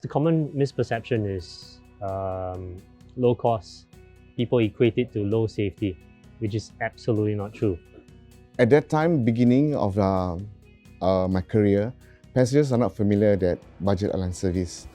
The common misperception is low cost. People equate it to low safety, which is absolutely not true. At that time, beginning of my career, passengers are not familiar that budget airline service.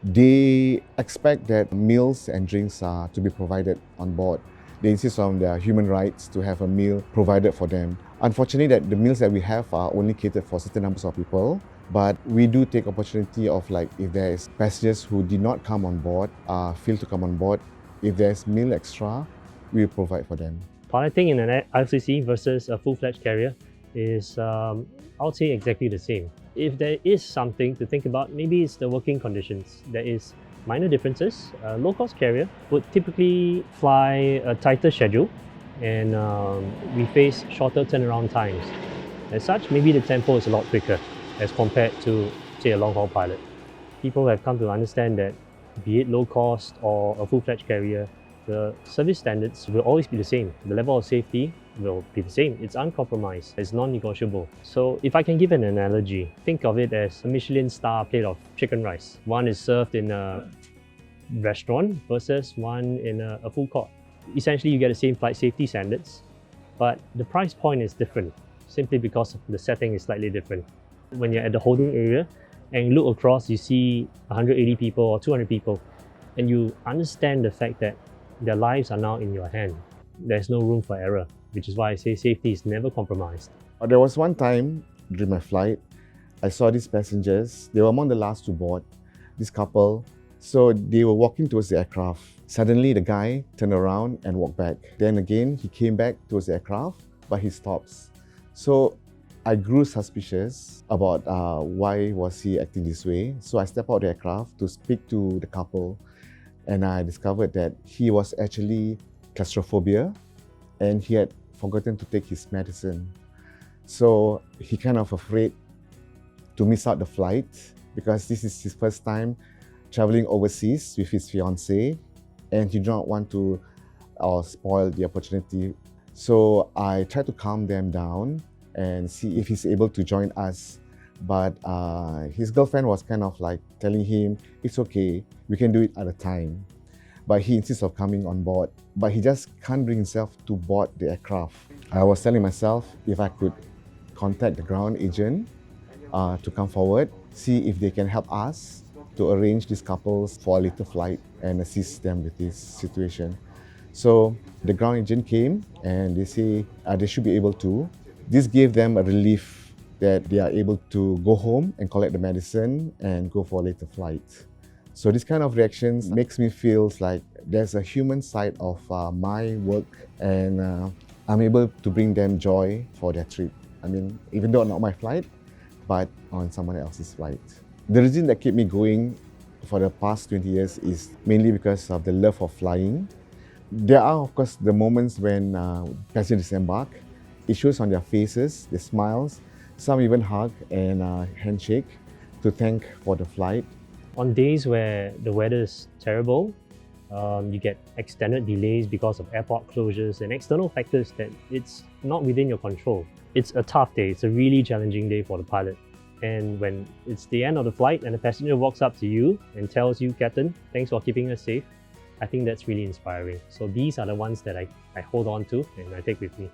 They expect that meals and drinks are to be provided on board. They insist on their human rights to have a meal provided for them. Unfortunately, that the meals that we have are only catered for certain numbers of people. But we do take opportunity of if there is passengers who did not come on board, fail to come on board, if there's meal extra, we will provide for them. Piloting in an LCC versus a full-fledged carrier is, I would say, exactly the same. If there is something to think about, maybe it's the working conditions. There is minor differences. A low-cost carrier would typically fly a tighter schedule and we face shorter turnaround times. As such, maybe the tempo is a lot quicker as compared to, say, a long-haul pilot. People have come to understand that be it low cost or a full-fledged carrier, the service standards will always be the same. The level of safety will be the same. It's uncompromised. It's non-negotiable. So if I can give an analogy, think of it as a Michelin star plate of chicken rice. One is served in a restaurant versus one in a food court. Essentially, you get the same flight safety standards, but the price point is different simply because the setting is slightly different. When you're at the holding area and you look across, you see 180 people or 200 people, and you understand the fact that their lives are now in your hand. There's no room for error, which is why I say safety is never compromised. There was one time during my flight, I saw these passengers. They were among the last to board, this couple. So they were walking towards the aircraft. Suddenly, the guy turned around and walked back. Then again, he came back towards the aircraft, but he stops. So I grew suspicious about why was he acting this way. So I stepped out of the aircraft to speak to the couple, and I discovered that he was actually claustrophobia and he had forgotten to take his medicine. So he kind of afraid to miss out the flight because this is his first time traveling overseas with his fiancée, and he did not want to spoil the opportunity. So I tried to calm them down and see if he's able to join us. But his girlfriend was kind of telling him, it's okay, we can do it at a time. But he insists of coming on board. But he just can't bring himself to board the aircraft. I was telling myself if I could contact the ground agent to come forward, see if they can help us to arrange these couples for a later flight and assist them with this situation. So the ground agent came and they say they should be able to. This gave them a relief that they are able to go home and collect the medicine and go for a later flight. So this kind of reactions makes me feel like there's a human side of my work, and I'm able to bring them joy for their trip. I mean, even though not my flight, but on someone else's flight. The reason that kept me going for the past 20 years is mainly because of the love of flying. There are, of course, the moments when passengers disembark. It shows on their faces, their smiles. Some even hug and handshake to thank for the flight. On days where the weather is terrible, you get extended delays because of airport closures and external factors that it's not within your control. It's a tough day. It's a really challenging day for the pilot. And when it's the end of the flight and the passenger walks up to you and tells you, Captain, thanks for keeping us safe, I think that's really inspiring. So these are the ones that I hold on to and I take with me.